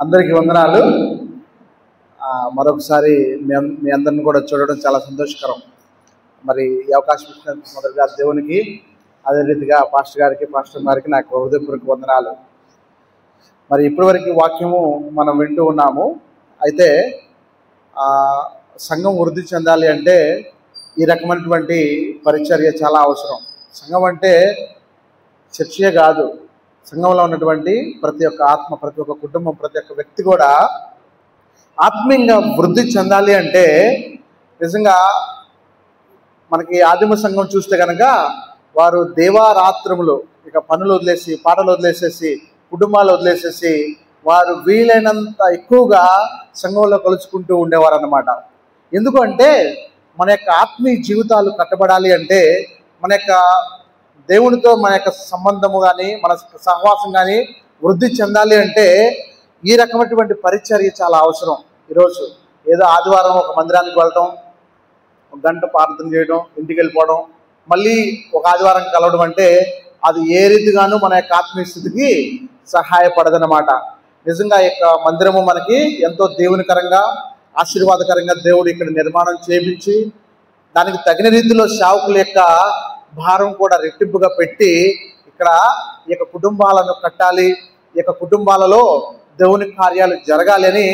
అందరికీ వందనాలు. మరొకసారి మీ అందరిని కూడా చూడడం చాలా సంతోషకరం. మరి ఈ అవకాశం ఇచ్చినందుకు మొదటిగా దేవునికి, అదే రీతిగా పాస్టర్ గారికి నాకు హృదయపూర్వక వందనాలు. మరి ఇప్పటివరకు వాక్యము మనం వింటూ ఉన్నాము. అయితే సంఘం వృద్ధి చెందాలి అంటే ఈ రకమైనటువంటి పరిచర్య చాలా అవసరం. సంఘం అంటే చర్చే కాదు, సంఘంలో ఉన్నటువంటి ప్రతి ఒక్క ఆత్మ, ప్రతి ఒక్క కుటుంబం, ప్రతి ఒక్క వ్యక్తి కూడా ఆత్మీయంగా వృద్ధి చెందాలి అంటే నిజంగా మనకి ఆదిమ సంఘం చూస్తే కనుక వారు దేవారాత్రములు ఇక పనులు వదిలేసి, పాటలు వదిలేసేసి, కుటుంబాలు వదిలేసేసి వారు వీలైనంత ఎక్కువగా సంఘంలో కలుసుకుంటూ ఉండేవారు అన్నమాట. ఎందుకంటే మన యొక్క ఆత్మీయ జీవితాలు కట్టబడాలి అంటే మన యొక్క దేవునితో మన యొక్క సంబంధము కానీ, మన సహవాసం కానీ వృద్ధి చెందాలి అంటే ఈ రకమైనటువంటి పరిచర్య చాలా అవసరం. ఈరోజు ఏదో ఆదివారం ఒక మందిరానికి వెళ్ళటం, ఒక గంట ప్రార్థన చేయడం, ఇంటికి వెళ్ళిపోవడం, మళ్ళీ ఒక ఆదివారం కలవడం అంటే అది ఏ రీతిగానూ మన యొక్క ఆత్మీయ స్థితికి సహాయపడదన్నమాట. నిజంగా ఈ యొక్క మందిరము మనకి ఎంతో దేవునికరంగా, ఆశీర్వాదకరంగా దేవుడు ఇక్కడ నిర్మాణం చేయించి దానికి తగిన రీతిలో సేవకుల యొక్క భారం కూడా రెట్టింపుగా పెట్టి ఇక్కడ ఈ యొక్క కుటుంబాలను కట్టాలి, ఈ యొక్క కుటుంబాలలో దేవుని కార్యాలు జరగాలి అని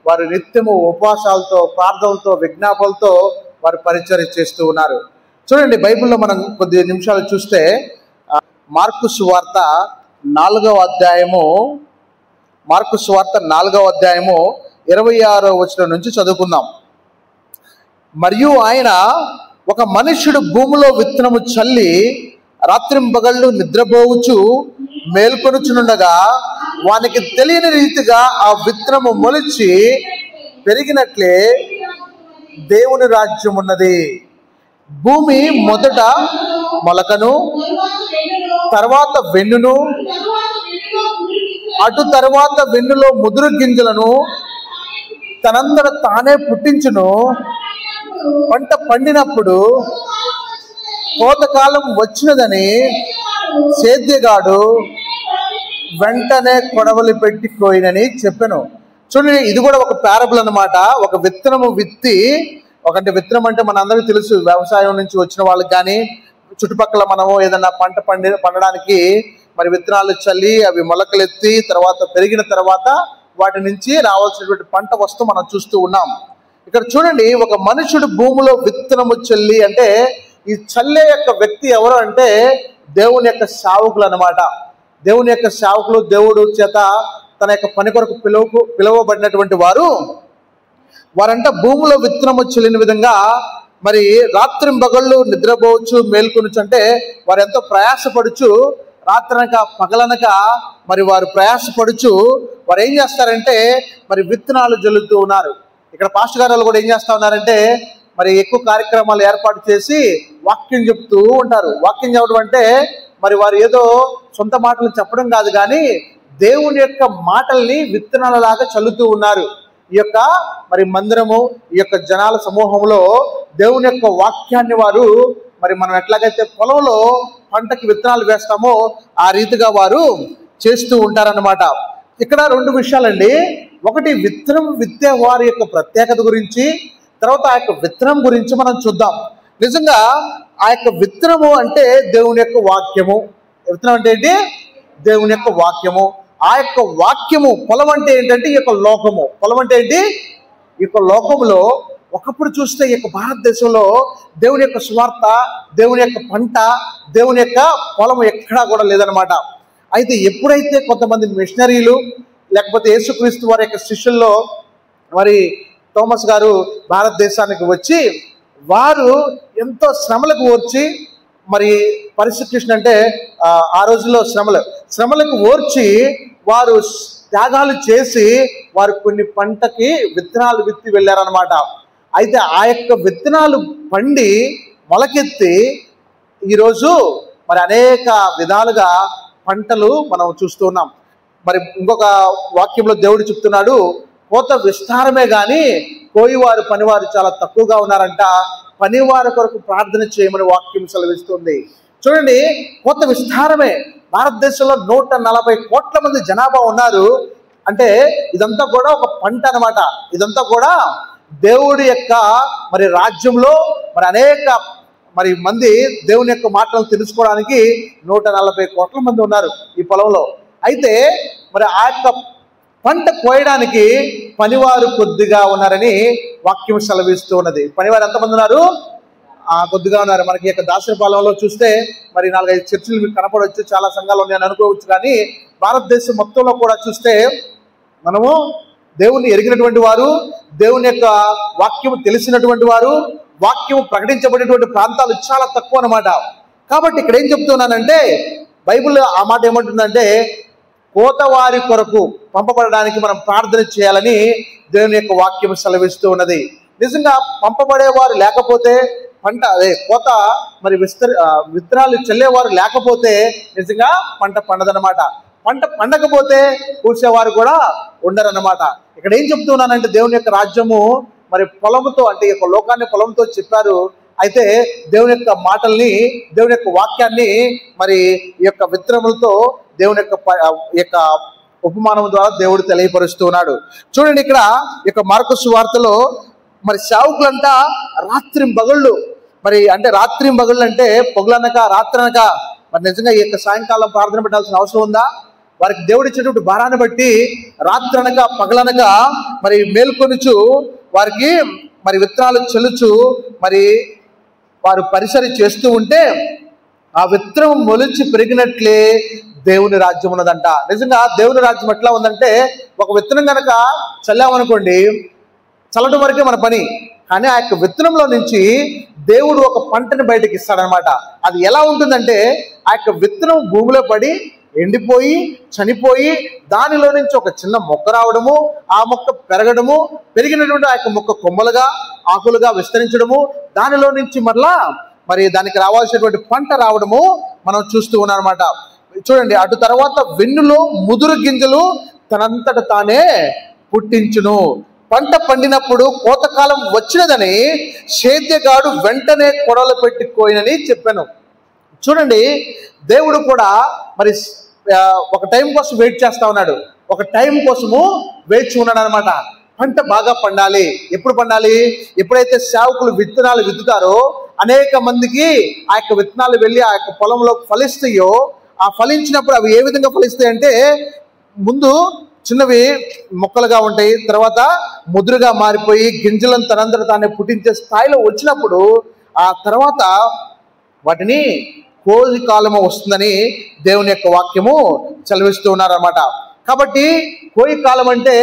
వారు నిత్యము ఉపవాసాలతో, ప్రార్థనలతో, విజ్ఞాపనలతో వారు పరిచర్య చేస్తూ ఉన్నారు. చూడండి, బైబిల్లో మనం కొద్ది నిమిషాలు చూస్తే మార్కు సువార్త 4వ అధ్యాయము 26వ వచనం నుంచి చదువుకుందాం. మరియు ఆయన, ఒక మనుష్యుడు భూమిలో విత్తనము చల్లి రాత్రింపగళ్ళు నిద్రపోవచ్చు మేల్కొనుచునుండగా వానికి తెలియని రీతిగా ఆ విత్తనము మొలిచి పెరిగినట్లే దేవుని రాజ్యం ఉన్నది. భూమి మొదట మొలకను, తర్వాత వెన్నును, అటు తర్వాత వెన్నులో ముదురు గింజలను తనంతట తానే పుట్టించును. పంట పండినప్పుడు కోతకాలం వచ్చినదని సేద్యగాడు వెంటనే కొడవలి పెట్టి కోయినని చెప్పాను. చూడండి, ఇది కూడా ఒక పారబుల్ అన్నమాట. ఒక విత్తనము విత్తి, ఒకంటే విత్తనం అంటే మన అందరికీ తెలుసు, వ్యవసాయం నుంచి వచ్చిన వాళ్ళకి కానీ, చుట్టుపక్కల మనము ఏదైనా పంట పండడానికి మరి విత్తనాలు చల్లి అవి మొలకలెత్తి తర్వాత పెరిగిన తర్వాత వాటి నుంచి రావాల్సినటువంటి పంట వస్తూ మనం చూస్తూ ఉన్నాం. ఇక్కడ చూడండి, ఒక మనుషుడు భూమిలో విత్తనము చల్లి అంటే ఈ చల్లే యొక్క వ్యక్తి ఎవరు అంటే దేవుని యొక్క సేవకులు అన్నమాట. దేవుని యొక్క సేవకులు, దేవుడు చేత తన యొక్క పని కొరకు పిలువబడినటువంటి వారంట భూమిలో విత్తనము చల్లిన విధంగా మరి రాత్రింబగళ్ళు నిద్రపోవచ్చు మేల్కొనొచ్చు అంటే వారు ఎంతో ప్రయాసపడుచు, రాత్రనక పగలనక మరి వారు ప్రయాసపడుచు వారు ఏం చేస్తారంటే మరి విత్తనాలు జల్లుతూ ఉన్నారు. ఇక్కడ పాస్టర్ గారు కూడా ఏం చేస్తా ఉన్నారంటే మరి ఎక్కువ కార్యక్రమాలు ఏర్పాటు చేసి వాక్యం చెప్తూ ఉంటారు. వాక్యం చెప్పడం అంటే మరి వారు ఏదో సొంత మాటలు చెప్పడం కాదు, కానీ దేవుని యొక్క మాటల్ని విత్తనాలలాగా చల్లుతూ ఉన్నారు. ఈ యొక్క మరి మందిరము, ఈ యొక్క జనాల సమూహంలో దేవుని యొక్క వాక్యాన్ని వారు మరి మనం ఎట్లాగైతే పొలంలో పంటకి విత్తనాలు వేస్తామో ఆ రీతిగా వారు చేస్తూ ఉంటారన్నమాట. ఇక్కడ 2 విషయాలండి. ఒకటి, విత్తనం విత్తే వారి యొక్క ప్రత్యేకత గురించి, తర్వాత ఆ యొక్క విత్తనం గురించి మనం చూద్దాం. నిజంగా ఆ యొక్క విత్తనము అంటే దేవుని యొక్క వాక్యము. విత్తనం అంటే ఏంటి? దేవుని యొక్క వాక్యము. ఆ యొక్క వాక్యము. పొలం అంటే ఏంటంటే ఈ యొక్క లోకము. పొలం అంటే ఏంటి? ఈ యొక్క లోకములో ఒకప్పుడు చూస్తే ఈ యొక్క భారతదేశంలో దేవుని యొక్క సువార్త, దేవుని యొక్క పంట, దేవుని యొక్క పొలం ఎక్కడా కూడా లేదనమాట. అయితే ఎప్పుడైతే కొంతమంది మిషనరీలు లేకపోతే యేసుక్రీస్తు వారి యొక్క శిష్యుల్లో మరి థోమస్ గారు భారతదేశానికి వచ్చి వారు ఎంతో శ్రమలకు ఓర్చి, మరి పర్సిక్యూషన్ అంటే ఆ రోజుల్లో శ్రమలకు ఓర్చి వారు త్యాగాలు చేసి వారు కొన్ని పంటకి విత్తనాలు విత్తి వెళ్ళారనమాట. అయితే ఆ యొక్క విత్తనాలు పండి మొలకెత్తి ఈరోజు మరి అనేక విధాలుగా పంటలు మనం చూస్తూ ఉన్నాం. మరి ఇంకొక వాక్యంలో దేవుడు చెప్తున్నాడు, కోత విస్తారమే కానీ కోయివారు, పనివారు చాలా తక్కువగా ఉన్నారంట. పనివారి కొరకు ప్రార్థన చేయమని వాక్యం సెలవిస్తుంది. చూడండి, కోత విస్తారమే. భారతదేశంలో 140 కోట్ల మంది జనాభా ఉన్నారు. అంటే ఇదంతా కూడా ఒక పంట అన్నమాట. ఇదంతా కూడా దేవుడి యొక్క మరి రాజ్యంలో మరి అనేక మరి మంది దేవుని యొక్క మాటలు తెలుసుకోవడానికి 140 కోట్ల మంది ఉన్నారు ఈ పొలంలో. అయితే మరి ఆ యొక్క పంట కోయడానికి పనివారు కొద్దిగా ఉన్నారని వాక్యం సెలవిస్తూ ఉన్నది. పనివారు ఎంతమంది ఉన్నారు? కొద్దిగా ఉన్నారు. మనకి యొక్క దాసరిపాలెంలో చూస్తే మరి 4-5 చర్చిలు మీకు కనపడవచ్చు, చాలా సంఘాలు ఉన్నాయని అనుకోవచ్చు. కానీ భారతదేశం మొత్తంలో కూడా చూస్తే మనము దేవుని ఎరిగినటువంటి వారు, దేవుని యొక్క వాక్యం తెలిసినటువంటి వారు, వాక్యం ప్రకటించబడినటువంటి ప్రాంతాలు చాలా తక్కువ అన్నమాట. కాబట్టి ఇక్కడ ఏం చెప్తున్నానంటే బైబిల్ ఆ మాట ఏమంటుందంటే కోతవారి కొరకు పంపబడడానికి మనం ప్రార్థన చేయాలని దేవుని యొక్క వాక్యం సెలవిస్తూ ఉన్నది. నిజంగా పంపబడేవారు లేకపోతే పంట కోత మరి విత్తనాలు చల్లేవారు లేకపోతే నిజంగా పంట పండదన్నమాట. పంట పండకపోతే కూర్చేవారు కూడా ఉండరన్నమాట. ఇక్కడ ఏం చెప్తున్నానంటే దేవుని యొక్క రాజ్యము మరి పొలంతో, అంటే ఈ యొక్క లోకాన్ని పొలంతో చెప్పారు. అయితే దేవుని యొక్క మాటల్ని, దేవుని యొక్క వాక్యాన్ని మరి ఈ యొక్క విత్తనములతో దేవుని యొక్క ఉపమానం ద్వారా దేవుడు తెలియపరుస్తూ ఉన్నాడు. చూడండి, ఇక్కడ ఈ యొక్క మార్కు సువార్తలో మరి సేవకులంతా రాత్రింబగళ్ళు, మరి అంటే రాత్రింబగళ్ళు అంటే పొగలనక రాత్రనక మరి నిజంగా ఈ యొక్క సాయంకాలం ప్రార్థన పెట్టాల్సిన అవసరం ఉందా? వారికి దేవుడు ఇచ్చేటువంటి భారాన్ని బట్టి రాత్రనక పగలనక మరి మేల్కొనుచు వారికి మరి విత్తనాలు చెల్లుచు మరి వారు పరిసరి చేస్తూ ఉంటే ఆ విత్తనం మొలిచి పెరిగినట్లే దేవుని రాజ్యం ఉన్నదంట. నిజంగా దేవుని రాజ్యం ఎట్లా ఉందంటే ఒక విత్తనం కనుక చల్లామనుకోండి, చల్లడం వరకే మన పని. కానీ ఆ యొక్క విత్తనంలో నుంచి దేవుడు ఒక పంటని బయటకి ఇస్తాడనమాట. అది ఎలా ఉంటుందంటే ఆ యొక్క విత్తనం భూమిలో పడి ఎండిపోయి చనిపోయి దానిలో నుంచి ఒక చిన్న మొక్క రావడము, ఆ మొక్క పెరగడము, పెరిగినటువంటి ఆ యొక్క మొక్క కొమ్మలుగా ఆకులుగా విస్తరించడము, దానిలో నుంచి మరలా మరి దానికి రావాల్సినటువంటి పంట రావడము మనం చూస్తూ ఉన్నాం అనమాట. చూడండి, అటు తర్వాత వెన్నులో ముదురు గింజలు తనంతట తానే పుట్టించును. పంట పండినప్పుడు కోతకాలం వచ్చినదని సేద్యగాడు వెంటనే కొడలు పెట్టుకోయినని చెప్పాను. చూడండి, దేవుడు కూడా మరి ఒక టైం కోసం వెయిట్ చేస్తా ఉన్నాడు. ఒక టైం కోసము వేచి ఉన్నాడు అనమాట. పంట బాగా పండాలి. ఎప్పుడు పండాలి? ఎప్పుడైతే సేవకులు విత్తనాలు విత్తుతారో అనేక మందికి ఆ యొక్క విత్తనాలు వెళ్ళి ఆ యొక్క పొలంలో ఫలిస్తాయో, ఆ ఫలించినప్పుడు అవి ఏ విధంగా ఫలిస్తాయి అంటే ముందు చిన్నవి మొక్కలుగా ఉంటాయి, తర్వాత ముదురుగా మారిపోయి గింజలను తనంతట తానే పుట్టించే స్థాయిలో వచ్చినప్పుడు ఆ తర్వాత వాటిని కోసి కాలము వస్తుందని దేవుని యొక్క వాక్యము చదివిస్తూ ఉన్నారన్నమాట. కాబట్టి కోయి కాలం అంటే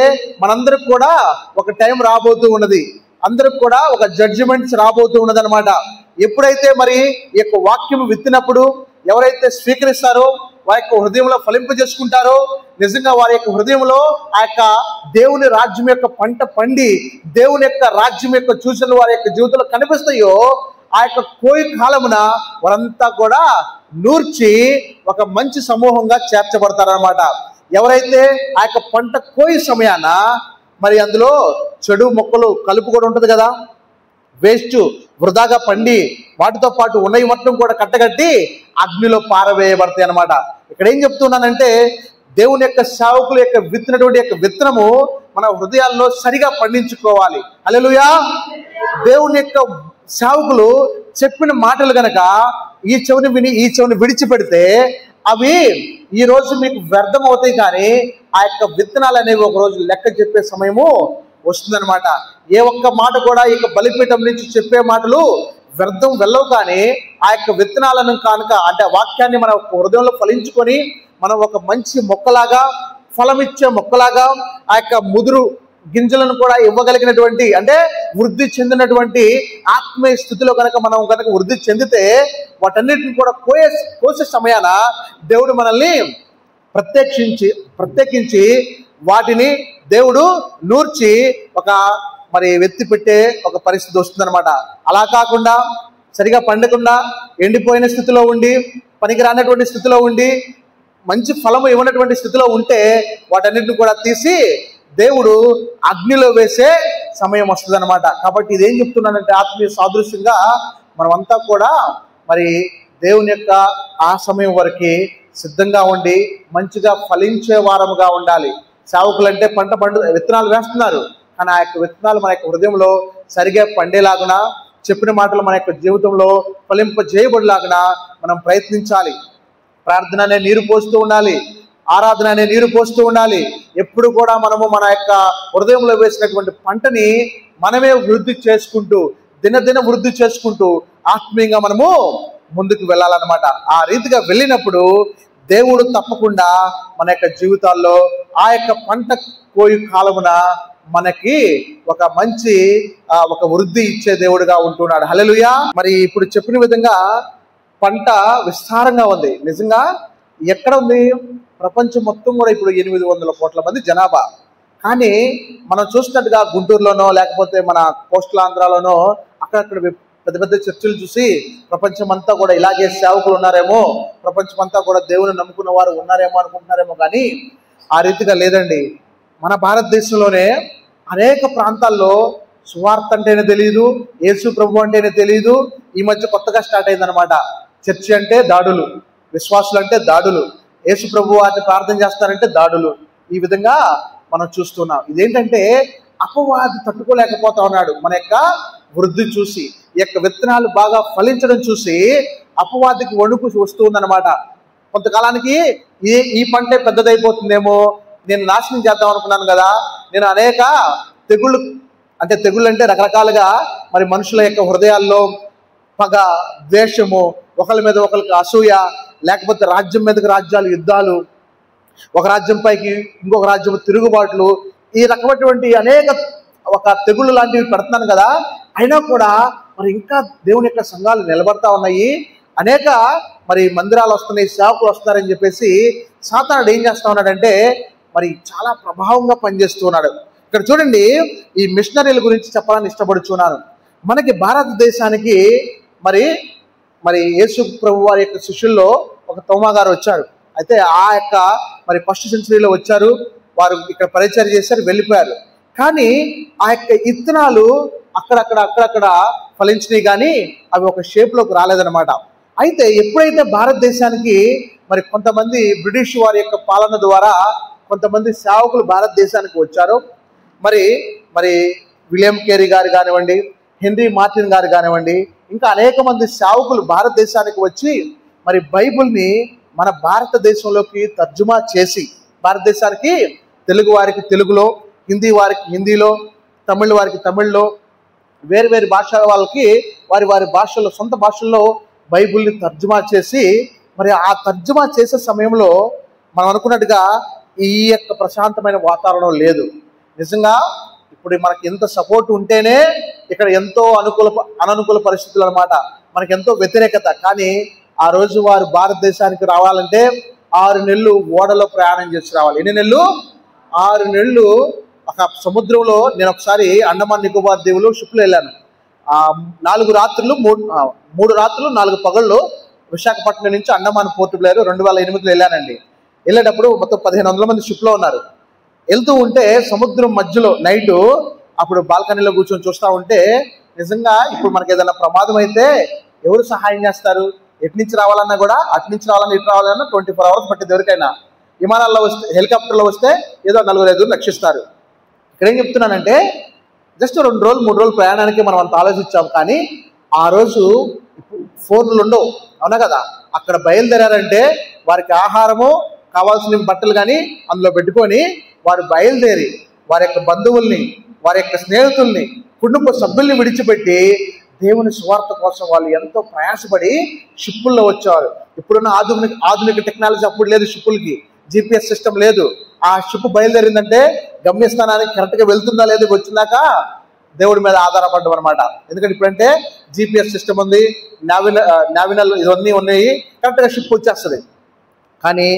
మనందరికి కూడా ఒక టైం రాబోతూ ఉన్నది, అందరికి కూడా ఒక జడ్జిమెంట్స్ రాబోతూ ఉన్నది అనమాట. ఎప్పుడైతే మరి ఈ యొక్క వాక్యం విత్తినప్పుడు ఎవరైతే స్వీకరిస్తారో వారి యొక్క హృదయంలో ఫలింపజేసుకుంటారో, నిజంగా వారి యొక్క హృదయంలో ఆ యొక్క దేవుని రాజ్యం యొక్క పంట పండి దేవుని యొక్క రాజ్యం యొక్క సూచనలు వారి యొక్క జీవితంలో కనిపిస్తాయో ఆ యొక్క కోయి కాలమున వారంతా కూడా నూర్చి ఒక మంచి సమూహంగా చేర్చబడతారనమాట. ఎవరైతే ఆ యొక్క పంట కోయి సమయాన మరి అందులో చెడు మొక్కలు కలుపు కూడా ఉంటుంది కదా, వేస్ట్ వృధాగా పండి వాటితో పాటు ఉన్నవి మొత్తం కూడా కట్టగట్టి అగ్నిలో పారవేయబడతాయి అనమాట. ఇక్కడ ఏం చెప్తున్నానంటే దేవుని యొక్క సేవకుల యొక్క విత్తినటువంటి యొక్క విత్తనము మన హృదయాల్లో సరిగా పండించుకోవాలి. హల్లెలూయా. దేవుని యొక్క సేవకులు చెప్పిన మాటలు గనక ఈ చెవిని విని ఈ చెవిని విడిచిపెడితే అవి ఈ రోజు మీకు వ్యర్థం అవుతాయి, కానీ ఆ యొక్క విత్తనాలు అనేవి ఒక రోజు లెక్క చెప్పే సమయము వస్తుందన్నమాట. ఏ ఒక్క మాట కూడా ఈ యొక్క బలిపీఠం నుంచి చెప్పే మాటలు వ్యర్థం వెళ్ళవు, కానీ ఆ యొక్క విత్తనాలను కనుక అంటే వాక్యాన్ని మన హృదయంలో ఫలించుకొని మనం ఒక మంచి మొక్కలాగా ఫలమిచ్చే మొక్కలాగా ఆ యొక్క ముదురు గింజలను కూడా ఇవ్వగలిగినటువంటి అంటే వృద్ధి చెందినటువంటి ఆత్మీయ స్థితిలో కనుక మనం కనుక వృద్ధి చెందితే వాటన్నిటిని కూడా కోసే సమయాన దేవుడు మనల్ని ప్రత్యేకించి వాటిని దేవుడు నూర్చి ఒక మరి వెత్తి పెట్టే ఒక పరిస్థితి వస్తుందన్నమాట. అలా కాకుండా సరిగా పండకుండా ఎండిపోయిన స్థితిలో ఉండి పనికి రానటువంటి స్థితిలో ఉండి మంచి ఫలము ఇవ్వనటువంటి స్థితిలో ఉంటే వాటన్నిటిని కూడా తీసి దేవుడు అగ్నిలో వేసే సమయం వస్తుంది అనమాట. కాబట్టి ఇదేం చెప్తున్నానంటే ఆత్మీయ సాదృశ్యంగా మనమంతా కూడా మరి దేవుని యొక్క ఆ సమయం వరకు సిద్ధంగా ఉండి మంచిగా ఫలించే వారముగా ఉండాలి. సేవకులు అంటే పంట విత్తనాలు వేస్తున్నారు, కానీ ఆ యొక్క విత్తనాలు మన యొక్క హృదయంలో సరిగా పండేలాగున, చెప్పిన మాటలు మన యొక్క జీవితంలో ఫలింపజేయబడిలాగున మనం ప్రయత్నించాలి. ప్రార్థన అనే నీరు పోస్తూ ఉండాలి, ఆరాధన అనే నీరు పోస్తూ ఉండాలి. ఎప్పుడు కూడా మనము మన యొక్క హృదయంలో వేసినటువంటి పంటని మనమే వృద్ధి చేసుకుంటూ, దినదిన వృద్ధి చేసుకుంటూ ఆత్మీయంగా మనము ముందుకు వెళ్ళాలన్నమాట. ఆ రీతిగా వెళ్ళినప్పుడు దేవుడు తప్పకుండా మన యొక్క జీవితాల్లో ఆ యొక్క పంట కోయి కాలమున మనకి ఒక మంచి ఒక వృద్ధి ఇచ్చే దేవుడుగా ఉంటున్నాడు. హల్లెలూయా. మరి ఇప్పుడు చెప్పిన విధంగా పంట విస్తారంగా ఉంది. నిజంగా ఎక్కడ ఉంది? ప్రపంచం మొత్తం కూడా ఇప్పుడు 800 కోట్ల మంది జనాభా. కానీ మనం చూసినట్టుగా గుంటూరులోనో లేకపోతే మన కోస్టల్ ఆంధ్రాలోనో అక్కడక్కడ పెద్ద పెద్ద చర్చిలు చూసి ప్రపంచం అంతా కూడా ఇలాగే సేవకులు ఉన్నారేమో, ప్రపంచం అంతా కూడా దేవుని నమ్ముకున్న వారు ఉన్నారేమో అనుకుంటున్నారేమో, కానీ ఆ రీతిగా లేదండి. మన భారతదేశంలోనే అనేక ప్రాంతాల్లో సువార్త అంటేనే తెలియదు, యేసు ప్రభు అంటేనే తెలియదు. ఈ మధ్య కొత్తగా స్టార్ట్ అయిందనమాట. చర్చి అంటే దాడులు, విశ్వాసులు అంటే దాడులు, యేసు ప్రభు వారిని ప్రార్థన చేస్తారంటే దాడులు. ఈ విధంగా మనం చూస్తున్నాం. ఇదేంటంటే అపవాది తట్టుకోలేకపోతా ఉన్నాడు. మన యొక్క వృద్ధి చూసి, ఈ యొక్క విత్తనాలు బాగా ఫలించడం చూసి అపవాదికి వణుకు వస్తూ ఉందన్నమాట. కొంతకాలానికి ఈ పంటే పెద్దదైపోతుందేమో, నేను నాశనం చేద్దాం అనుకున్నాను కదా, నేను అనేక తెగుళ్ళు అంటే రకరకాలుగా మరి మనుషుల యొక్క హృదయాల్లో పగ, ద్వేషము, ఒకరి మీద ఒకరికి అసూయ, లేకపోతే రాజ్యం మీదకి రాజ్యాలు యుద్ధాలు, ఒక రాజ్యం పైకి ఇంకొక రాజ్యం తిరుగుబాట్లు, ఈ రకమైనటువంటి అనేక ఒక తెగుళ్ళు లాంటివి పెడుతున్నాను కదా, అయినా కూడా మరి ఇంకా దేవుని యొక్క సంఘాలు నిలబడతా ఉన్నాయి, అనేక మరి మందిరాలు వస్తున్నాయి, సేవకులు వస్తున్నారని చెప్పేసి సాతానుడు ఏం చేస్తా ఉన్నాడంటే మరి చాలా ప్రభావంగా పనిచేస్తూ ఉన్నాడు. ఇక్కడ చూడండి, ఈ మిషనరీల గురించి చెప్పాలని ఇష్టపడుచున్నాను. మనకి భారతదేశానికి మరి యేసు ప్రభు వారి యొక్క శిష్యుల్లో ఒక తోమా గారు వచ్చారు. అయితే ఆ యొక్క మరి ఫస్ట్ సెంచరీలో వచ్చారు, వారు ఇక్కడ పరిచయం చేశారు, వెళ్ళిపోయారు. కానీ ఆ యొక్క ఇత్తనాలు అక్కడక్కడ ఫలించినాయి, కానీ అవి ఒక షేప్లోకి రాలేదన్నమాట. అయితే ఎప్పుడైతే భారతదేశానికి మరి కొంతమంది బ్రిటిష్ వారి యొక్క పాలన ద్వారా కొంతమంది సేవకులు భారతదేశానికి వచ్చారో, మరి విలియం కేరీ గారు కానివ్వండి, హెన్రీ మార్టిన్ గారు కానివ్వండి, ఇంకా అనేక మంది సేవకులు భారతదేశానికి వచ్చి మరి బైబిల్ని మన భారతదేశంలోకి తర్జుమా చేసి, భారతదేశానికి తెలుగు వారికి తెలుగులో, హిందీ వారికి హిందీలో, తమిళ వారికి తమిళ్లో, వేరు భాషల వాళ్ళకి వారి భాషల్లో, సొంత భాషల్లో బైబిల్ని తర్జుమా చేసి, మరి ఆ తర్జుమా చేసే సమయంలో మనం అనుకున్నట్టుగా ఈ యొక్క ప్రశాంతమైన వాతావరణం లేదు. నిజంగా ఇప్పుడు మనకి ఎంత సపోర్ట్ ఉంటేనే ఇక్కడ ఎంతో అననుకూల పరిస్థితులు అనమాట, మనకి ఎంతో వ్యతిరేకత. కానీ ఆ రోజు వారు భారతదేశానికి రావాలంటే 6 నెలలు ఓడలో ప్రయాణం చేసి రావాలి. ఎన్ని నెలలు? 6 నెలలు. ఒక సముద్రంలో నేను ఒకసారి అండమాన్ నికోబార్ దీవులు షిప్లో వెళ్ళాను. 4 రాత్రులు 3 రాత్రులు 4 పగళ్ళు విశాఖపట్నం నుంచి అండమాన్ పోర్ట్ బ్లేర్ 2008లో వెళ్ళానండి. వెళ్ళేటప్పుడు మొత్తం 1500 మంది షిప్లో ఉన్నారు. వెళ్తూ ఉంటే సముద్రం మధ్యలో నైటు అప్పుడు బాల్కనీలో కూర్చొని చూస్తూ ఉంటే నిజంగా ఇప్పుడు మనకి ఏదైనా ప్రమాదం అయితే ఎవరు సహాయం చేస్తారు? ఎటు నుంచి రావాలన్నా కూడా, అటు నుంచి రావాలన్నా ఇటు రావాలన్నా 24 hours పట్టేది ఎవరికైనా. విమానాల్లో వస్తే, హెలికాప్టర్లో వస్తే ఏదో 4-5 రక్షిస్తారు. ఇక్కడ ఏం చెప్తున్నానంటే జస్ట్ 2 రోజులు 3 రోజులు ప్రయాణానికి మనం అంత ఆలోచించాం, కానీ ఆ రోజు ఫోన్లు ఉండవు, అవునా కదా. అక్కడ బయలుదేరారంటే వారికి ఆహారము, కావాల్సిన బట్టలు కానీ అందులో పెట్టుకొని వారు బయలుదేరి వారి యొక్క బంధువుల్ని, వారి యొక్క స్నేహితుల్ని, కుటుంబ సభ్యుల్ని విడిచిపెట్టి దేవుని సువార్త కోసం వాళ్ళు ఎంతో ప్రయాసపడి షిప్పుల్లో వచ్చేవారు. ఇప్పుడున్న ఆధునిక టెక్నాలజీ అప్పుడు లేదు, షిప్పులకి GPS సిస్టమ్ లేదు. ఆ షిప్ బయలుదేరిందంటే గమ్యస్థానానికి కరెక్ట్గా వెళ్తుందా లేదు, వచ్చిందాక దేవుడి మీద ఆధారపడ్డం అనమాట. ఎందుకంటే ఇప్పుడంటే GPS సిస్టమ్ ఉంది, నావినల్ ఇవన్నీ ఉన్నాయి, కరెక్ట్గా షిప్ వచ్చేస్తుంది. కానీ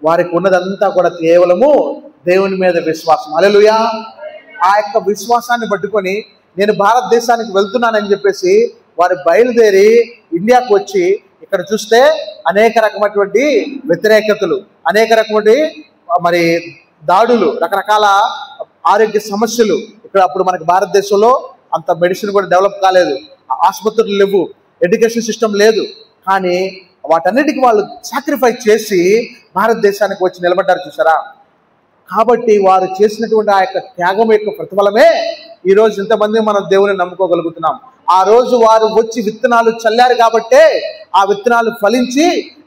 వారికి ఉన్నదంతా కూడా కేవలము దేవుని మీద విశ్వాసం. హల్లెలూయా. ఆ యొక్క విశ్వాసాన్ని పట్టుకొని నేను భారతదేశానికి వెళ్తున్నానని చెప్పేసి వారు బయలుదేరి ఇండియాకు వచ్చి ఇక్కడ చూస్తే అనేక రకమైనటువంటి వ్యతిరేకతలు, అనేక రకమైన మరి దాడులు, రకరకాల ఆరోగ్య సమస్యలు. ఇక్కడ అప్పుడు మనకి భారతదేశంలో అంత మెడిసిన్ కూడా డెవలప్ కాలేదు, ఆసుపత్రులు లేవు, ఎడ్యుకేషన్ సిస్టమ్ లేదు. కానీ వాటన్నిటికీ వాళ్ళు సాక్రిఫైస్ చేసి భారతదేశానికి వచ్చి నిలబడ్డారు చూసారా. కాబట్టి వారు చేసినటువంటి ఆ యొక్క త్యాగం యొక్క ప్రతిఫలమే ఈరోజు ఇంతమంది మనం దేవుని నమ్ముకోగలుగుతున్నాం. ఆ రోజు వారు వచ్చి విత్తనాలు చల్లారు కాబట్టే ఆ విత్తనాలు ఫలించి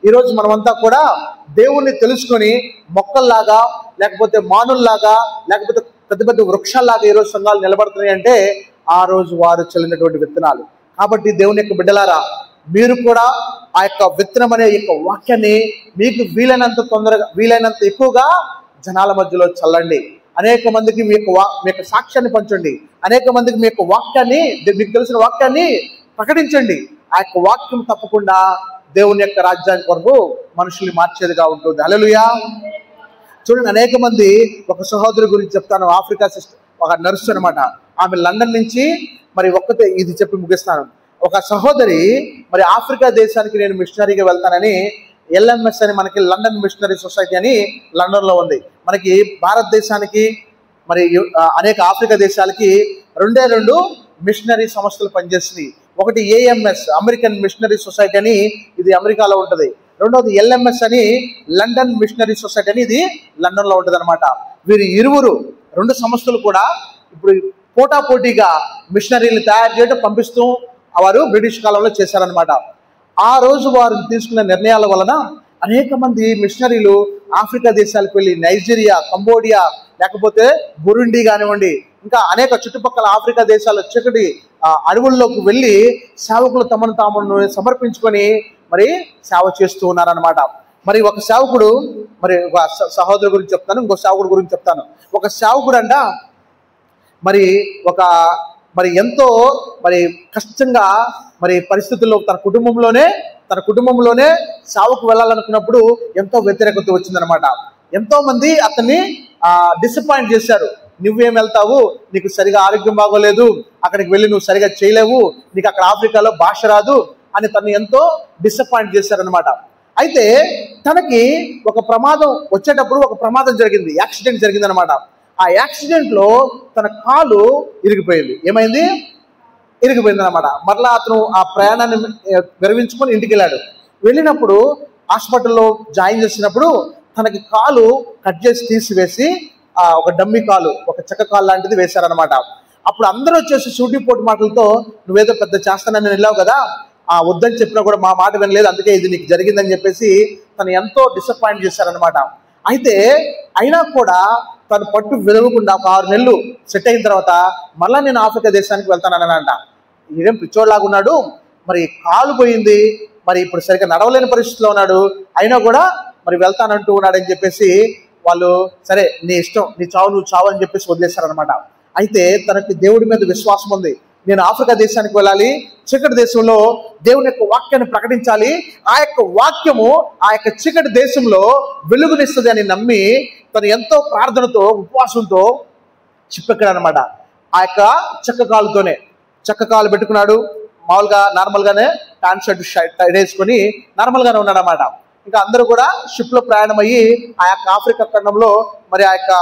ఈరోజు మనమంతా కూడా దేవుణ్ణి తెలుసుకొని మొక్కల్లాగా, లేకపోతే మానుల్లాగా, లేకపోతే పెద్ద పెద్ద వృక్షాల్లాగా ఈరోజు సంఘాలు నిలబడుతున్నాయి అంటే ఆ రోజు వారు చల్లినటువంటి విత్తనాలు. కాబట్టి దేవుని యొక్క బిడ్డలారా, మీరు కూడా ఆ యొక్క విత్తనం అనే యొక్క వాక్యాన్ని మీకు వీలైనంత తొందరగా, వీలైనంత ఎక్కువగా జనాల మధ్యలో చల్లండి. అనేక మందికి మీ యొక్క సాక్ష్యాన్ని పంచండి. అనేక మందికి మీ యొక్క వాక్యాన్ని, మీకు తెలిసిన వాక్యాన్ని ప్రకటించండి. ఆ యొక్క వాక్యం తప్పకుండా దేవుని యొక్క రాజ్యానికి కొరకు మనుషుల్ని మార్చేదిగా ఉంటుంది. హల్లెలూయా. చూడండి, అనేక మంది, ఒక సహోదరి గురించి చెప్తాను. ఆఫ్రికా సిస్టర్, ఒక నర్సు అనమాట. ఆమె లండన్ నుంచి, మరి ఒక్కతే ఇది చెప్పి ముగిస్తాను. ఒక సహోదరి మరి ఆఫ్రికా దేశానికి నేను మిషనరీగా వెళ్తానని, LMS అని మనకి లండన్ మిషనరీ సొసైటీ అని లండన్లో ఉంది. మనకి భారతదేశానికి మరి అనేక ఆఫ్రికా దేశాలకి రెండు మిషనరీ సంస్థలు పనిచేస్తుంది. ఒకటి AMS, అమెరికన్ మిషనరీ సొసైటీ అని, ఇది అమెరికాలో ఉంటుంది. రెండవది LMS అని, లండన్ మిషనరీ సొసైటీ అని, ఇది లండన్లో ఉంటుంది అనమాట. వీరు ఇరువురు, రెండు సంస్థలు కూడా ఇప్పుడు పోటాపోటీగా మిషనరీలు తయారు చేయడం, పంపిస్తూ వారు బ్రిటిష్ కాలంలో చేశారనమాట. ఆ రోజు వారు తీసుకున్న నిర్ణయాల వలన అనేక మంది మిషనరీలు ఆఫ్రికా దేశాలకు వెళ్ళి, నైజీరియా, కంబోడియా, లేకపోతే బురుండి కానివ్వండి, ఇంకా అనేక చుట్టుపక్కల ఆఫ్రికా దేశాలు చక్కటి అడవుల్లోకి వెళ్ళి సేవకులు తమను తాము సమర్పించుకొని మరి సేవ చేస్తూ ఉన్నారనమాట. మరి ఒక సేవకుడు, మరి ఒక సహోదరు గురించి చెప్తాను, ఇంకో సేవకుడు గురించి చెప్తాను. ఒక సేవకుడు అంట మరి ఎంతో మరి కష్టంగా మరి పరిస్థితుల్లో తన కుటుంబంలోనే సేవకు వెళ్ళాలనుకున్నప్పుడు ఎంతో వ్యతిరేకత వచ్చిందనమాట. ఎంతో మంది అతన్ని డిసప్పాయింట్ చేశారు. నువ్వేం వెళ్తావు, నీకు సరిగా ఆరోగ్యం బాగోలేదు, అక్కడికి వెళ్ళి నువ్వు సరిగా చేయలేవు, నీకు అక్కడ ఆఫ్రికాలో భాష రాదు అని తను ఎంతో డిసప్పాయింట్ చేశారనమాట. అయితే తనకి ఒక ప్రమాదం వచ్చేటప్పుడు ఒక ప్రమాదం జరిగింది, యాక్సిడెంట్ జరిగింది అనమాట. ఆ యాక్సిడెంట్లో తన కాలు ఇరిగిపోయింది. ఏమైంది? ఇరిగిపోయింది అనమాట. మరలా అతను ఆ ప్రయాణాన్ని విరమించుకొని ఇంటికి వెళ్ళినప్పుడు హాస్పిటల్లో జాయిన్ చేసినప్పుడు తనకి కాలు కట్ చేసి తీసివేసి ఒక డమ్మీ కాలు, ఒక చెక్క కాలు లాంటిది వేశారనమాట. అప్పుడు అందరూ వచ్చేసి సూటిపోటు మాటలతో, నువ్వేదో పెద్ద చేస్తానని వెళ్ళావు కదా, వద్దని చెప్పినా కూడా మా మాట వినలేదు, అందుకే ఇది నీకు జరిగిందని చెప్పేసి తను ఎంతో డిసప్పాయింట్ చేశారనమాట. అయితే అయినా కూడా తను పట్టు విరవకుండా ఒక 6 నెలలు సెట్ అయిన తర్వాత మళ్ళీ నేను ఆఫ్రికా దేశానికి వెళ్తానన్నానంట. ఇదేం పిచ్చోడ్లాగా ఉన్నాడు, మరి కాలు పోయింది, మరి ఇప్పుడు సరిగ్గా నడవలేని పరిస్థితిలో ఉన్నాడు, అయినా కూడా మరి వెళ్తానంటూ ఉన్నాడని చెప్పేసి వాళ్ళు, సరే నీ ఇష్టం, నీ చావు నువ్వు చావు అని చెప్పేసి వదిలేశారనమాట. అయితే తనకి దేవుడి మీద విశ్వాసం ఉంది. నేను ఆఫ్రికా దేశానికి వెళ్ళాలి, చీకటి దేశంలో దేవుని యొక్క వాక్యాన్ని ప్రకటించాలి, ఆ యొక్క వాక్యము ఆ యొక్క చీకటి దేశంలో వెలుగునిస్తుంది అని నమ్మి తను ఎంతో ప్రార్థనతో, ఉపవాసంతో చిప్పెక్కాడనమాట. ఆ యొక్క చెక్క కాలు పెట్టుకున్నాడు. మామూలుగా నార్మల్గానే ప్యాంట్ షర్ట్ వేసుకొని నార్మల్గానే ఉన్నాడనమాట. ఇంకా అందరూ కూడా షిప్లో ప్రయాణం అయ్యి ఆ యొక్క ఆఫ్రికా ఖండంలో మరి ఆ యొక్క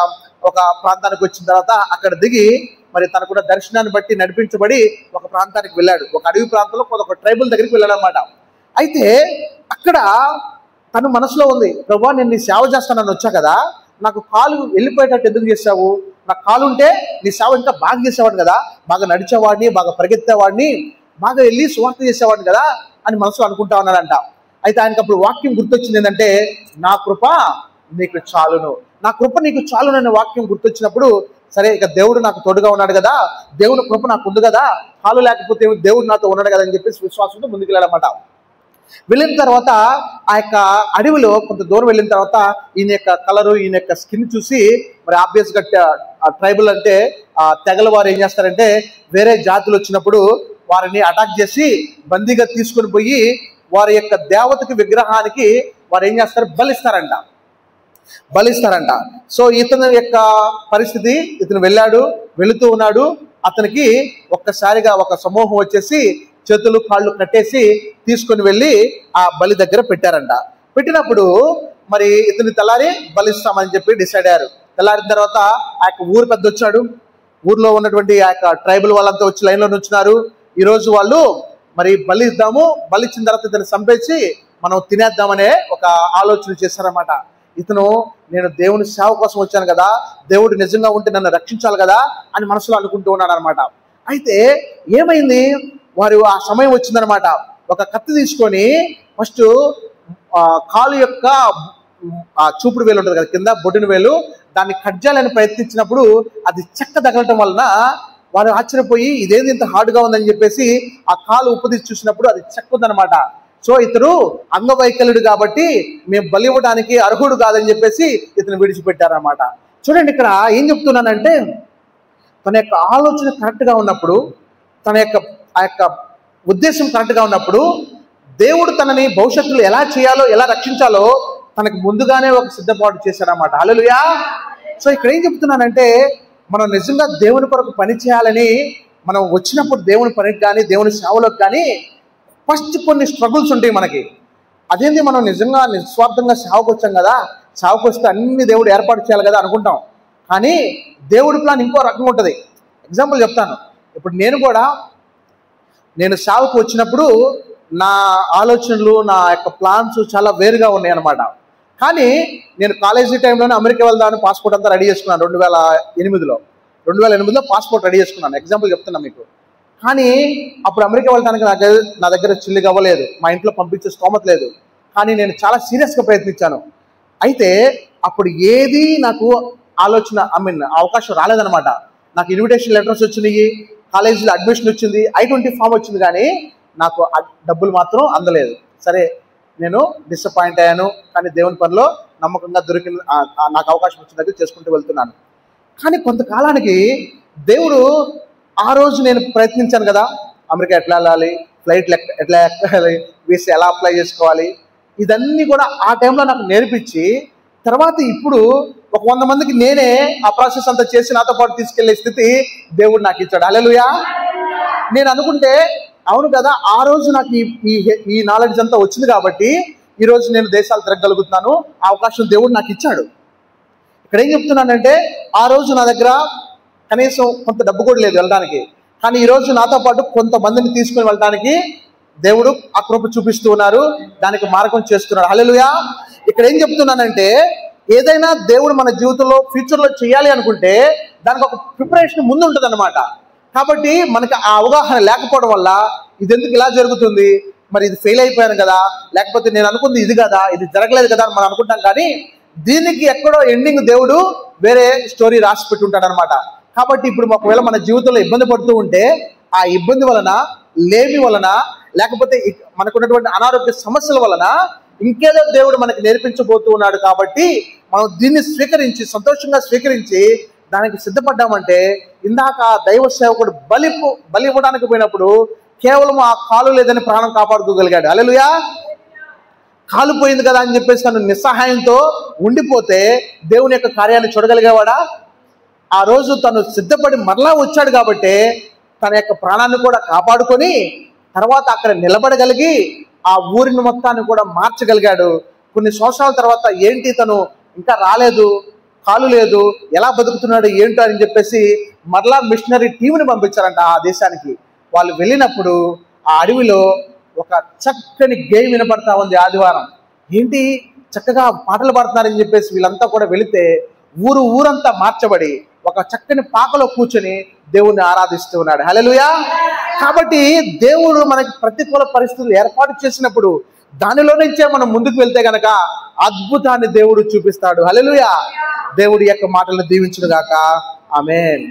ఒక ప్రాంతానికి వచ్చిన తర్వాత అక్కడ దిగి మరి తనకు కూడా దర్శనాన్ని బట్టి నడిపించబడి ఒక ప్రాంతానికి వెళ్ళాడు. ఒక అడవి ప్రాంతంలో ఒక ట్రైబల్ దగ్గరికి వెళ్ళాడు అనమాట. అయితే అక్కడ తను మనసులో ఉంది, ప్రభువా నేను నీ సేవ చేస్తానని వచ్చా కదా, నాకు కాలు వెళ్ళిపోయేటట్టు ఎందుకు చేసావు? నాకు కాలు ఉంటే నీ సేవ ఇంకా బాగా చేసేవాడిని కదా, బాగా నడిచేవాడిని, బాగా పరిగెత్తేవాడిని, బాగా వెళ్ళి సువార్త చేసేవాడిని కదా అని మనసులో అనుకుంటా ఉన్నాడంట. అయితే ఆయనకు అప్పుడు వాక్యం గుర్తొచ్చింది ఏంటంటే, నా కృప నీకు చాలును, నా కృప నీకు చాలును అనే వాక్యం గుర్తొచ్చినప్పుడు, సరే ఇక దేవుడు నాకు తోడుగా ఉన్నాడు కదా, దేవుని కృప నాకు ఉంది కదా, కాలు లేకపోతే దేవుడు నాతో ఉన్నాడు కదా అని చెప్పేసి విశ్వాసంతో ముందుకు వెళ్ళాడనమాట. వెళ్ళిన తర్వాత ఆ యొక్క అడవిలో కొంత దూరం వెళ్ళిన తర్వాత ఈయన యొక్క కలరు, ఈయన యొక్క స్కిన్ చూసి మరి ఆబ్వియస్గా ట్రైబల్ అంటే తెగల వారు ఏం చేస్తారంటే, వేరే జాతులు వచ్చినప్పుడు వారిని అటాక్ చేసి బందీగా తీసుకొని పోయి వారి యొక్క దేవతకి విగ్రహానికి వారు ఏం చేస్తారు, బలిస్తారంట. సో ఇతని యొక్క పరిస్థితి, ఇతను వెళుతూ ఉన్నాడు, అతనికి ఒక్కసారిగా ఒక సమూహం వచ్చేసి చేతులు కాళ్ళు కట్టేసి తీసుకొని వెళ్ళి ఆ బలి దగ్గర పెట్టారంట. పెట్టినప్పుడు మరి ఇతని తెల్లారి బలిస్తామని చెప్పి డిసైడ్ అయ్యారు. తెల్లారిన తర్వాత ఆ యొక్క ఊరు పెద్ద వచ్చాడు, ఊర్లో ఉన్నటువంటి ఆ యొక్క ట్రైబల్ వాళ్ళంతా వచ్చి లైన్లో నుంచున్నారు. ఈరోజు వాళ్ళు మరి బలిద్దాము, బలిచ్చిన తర్వాత ఇతను చంపేసి మనం తినేద్దామనే ఒక ఆలోచన చేశారన్నమాట. ఇతను నేను దేవుని సేవ కోసం వచ్చాను కదా, దేవుడు నిజంగా ఉంటే నన్ను రక్షించాలి కదా అని మనసులో అనుకుంటూ ఉన్నాడు అనమాట. అయితే ఏమైంది, వారు ఆ సమయం వచ్చిందనమాట. ఒక కత్తి తీసుకొని ఫస్ట్ కాలు యొక్క చూపుడు వేలు ఉంటుంది కదా, కింద బొడ్డున వేలు, దాన్ని కట్ చేయాలని ప్రయత్నించినప్పుడు అది చెక్క తగలటం వలన వారు ఆశ్చర్యపోయి ఇదేంది ఇంత హార్డ్గా ఉందని చెప్పేసి ఆ కాలు ఉప్పదీసి చూసినప్పుడు అది చెక్క ఉందనమాట. సో ఇతను అంగవైకల్యుడు కాబట్టి మేము బలి ఇవ్వడానికి అర్హుడు కాదని చెప్పేసి ఇతను విడిచిపెట్టారనమాట. చూడండి, ఇక్కడ ఏం చెప్తున్నానంటే, తన యొక్క ఆలోచన కరెక్ట్గా ఉన్నప్పుడు, తన యొక్క ఆ యొక్క ఉద్దేశం కరెక్ట్గా ఉన్నప్పుడు, దేవుడు తనని భవిష్యత్తులో ఎలా చేయాలో, ఎలా రక్షించాలో తనకు ముందుగానే ఒక సిద్ధపాటు చేశారన్నమాట. హల్లెలూయా. సో ఇక్కడ ఏం చెప్తున్నానంటే, మనం నిజంగా దేవుని కొరకు పని చేయాలని మనం వచ్చినప్పుడు దేవుని పనికి కానీ దేవుని సేవలకు కానీ ఫస్ట్ కొన్ని స్ట్రగుల్స్ ఉంటాయి మనకి. అదేంటి, మనం నిజంగా నిస్వార్థంగా సేవకు వచ్చాం కదా, సేవకు వస్తే అన్ని దేవుడు ఏర్పాటు చేయాలి కదా అనుకుంటాం. కానీ దేవుడి ప్లాన్ ఇంకో రకంగా ఉంటుంది. ఎగ్జాంపుల్ చెప్తాను. ఇప్పుడు నేను సేవకు వచ్చినప్పుడు నా ఆలోచనలు, నా యొక్క ప్లాన్స్ చాలా వేరుగా ఉన్నాయి అన్నమాట. కానీ నేను కాలేజీ టైంలోనే అమెరికా వెళ్దామని పాస్పోర్ట్ అంతా రెడీ చేసుకున్నాను. 2008లో పాస్పోర్ట్ రెడీ చేసుకున్నాను. ఎగ్జాంపుల్ చెప్తున్నా మీకు. కానీ అప్పుడు అమెరికా వెళ్ళడానికి నా దగ్గర చిల్లిగా అవ్వలేదు, మా ఇంట్లో పంపించే స్తోమత లేదు. కానీ నేను చాలా సీరియస్గా ప్రయత్నించాను. అయితే అప్పుడు ఏది నాకు అవకాశం రాలేదనమాట. నాకు ఇన్విటేషన్ లెటర్స్ వచ్చినాయి, కాలేజీలో అడ్మిషన్ వచ్చింది, I-20 ఫామ్ వచ్చింది, కానీ నాకు డబ్బులు మాత్రం అందలేదు. సరే, నేను డిసప్పాయింట్ అయ్యాను. కానీ దేవుని పనిలో నమ్మకంగా నాకు అవకాశం వచ్చిన దగ్గర చేసుకుంటూ వెళ్తున్నాను. కానీ కొంతకాలానికి దేవుడు, ఆ రోజు నేను ప్రయత్నించాను కదా, అమెరికా ఎట్లా వెళ్ళాలి, ఫ్లైట్ ఎట్లా ఎక్కాలి, వీసా ఎలా అప్లై చేసుకోవాలి, ఇదన్నీ కూడా ఆ టైంలో నాకు నేర్పించి, తర్వాత ఇప్పుడు ఒక 100 మందికి నేనే ఆ ప్రాసెస్ అంతా చేసి నాతో పాటు తీసుకెళ్లే స్థితి దేవుడు నాకు ఇచ్చాడు. హల్లెలూయా. నేను అనుకుంటే అవును కదా, ఆ రోజు నాకు ఈ నాలెడ్జ్ అంతా వచ్చింది కాబట్టి ఈరోజు నేను దేశాలు తిరగలుగుతున్నాను, ఆ అవకాశం దేవుడు నాకు ఇచ్చాడు. ఇక్కడ ఏం చెప్తున్నానంటే, ఆ రోజు నా దగ్గర కనీసం కొంత డబ్బు కూడా లేదు వెళ్ళడానికి, కానీ ఈరోజు నాతో పాటు కొంతమందిని తీసుకుని వెళ్ళడానికి దేవుడు ఆ కృప చూపిస్తూ ఉన్నారు, దానికి మార్గం చేస్తున్నాడు. హల్లెలూయా. ఇక్కడ ఏం చెప్తున్నానంటే, ఏదైనా దేవుడు మన జీవితంలో ఫ్యూచర్లో చేయాలి అనుకుంటే దానికి ఒక ప్రిపరేషన్ ముందు ఉంటుంది అన్నమాట. కాబట్టి మనకి ఆ అవగాహన లేకపోవడం వల్ల ఇది ఎందుకు ఇలా జరుగుతుంది, మరి ఇది ఫెయిల్ అయిపోయాను కదా, లేకపోతే నేను అనుకుంది ఇది కదా, ఇది జరగలేదు కదా అని మనం అనుకుంటాం. కానీ దీనికి ఎక్కడో ఎండింగ్ దేవుడు వేరే స్టోరీ రాసి పెట్టుంటాడు అనమాట. కాబట్టి ఇప్పుడు ఒకవేళ మన జీవితంలో ఇబ్బంది పడుతూ ఉంటే ఆ ఇబ్బంది వలన, లేమి వలన, లేకపోతే మనకున్నటువంటి అనారోగ్య సమస్యల వలన ఇంకేదో దేవుడు మనకి నేర్పించబోతూ ఉన్నాడు. కాబట్టి మనం దీన్ని సంతోషంగా స్వీకరించి దానికి సిద్ధపడ్డామంటే, ఇందాక దైవ సేవకుడు బలి ఇవ్వడానికి పోయినప్పుడు కేవలం ఆ కాలు లేదని ప్రాణం కాపాడుకోగలిగాడు. హల్లెలూయా. కాలు పోయింది కదా అని చెప్పేసి తను నిస్సహాయంతో ఉండిపోతే దేవుని యొక్క కార్యాన్ని చూడగలిగేవాడా? ఆ రోజు తను సిద్ధపడి మరలా వచ్చాడు కాబట్టి తన యొక్క ప్రాణాన్ని కూడా కాపాడుకొని తర్వాత అక్కడ నిలబడగలిగి ఆ ఊరిని మొత్తాన్ని కూడా మార్చగలిగాడు. కొన్ని సంవత్సరాల తర్వాత ఏంటి తను ఇంకా రాలేదు, కాలు లేదు, ఎలా బతుకుతున్నాడు ఏంటో అని చెప్పేసి మరలా మిషనరీ టీంని పంపించారంట ఆ దేశానికి. వాళ్ళు వెళ్ళినప్పుడు ఆ అడవిలో ఒక చక్కని గేయం వినపడతా ఉంది. ఆదివారం ఏంటి చక్కగా పాటలు పాడుతున్నారని చెప్పేసి వీళ్ళంతా కూడా వెళితే ఊరంతా మార్చబడి ఒక చక్కని పాకలో కూర్చొని దేవుణ్ణి ఆరాధిస్తూ ఉన్నాడు. హల్లెలూయా. కాబట్టి దేవుడు మనకి ప్రతికూల పరిస్థితులు ఏర్పాటు చేసినప్పుడు దానిలో నుంచే మనం ముందుకు వెళ్తే గనక అద్భుతాన్ని దేవుడు చూపిస్తాడు. హల్లెలూయా. దేవుడి యొక్క మాటలను దీవించును గాక. ఆమేన్.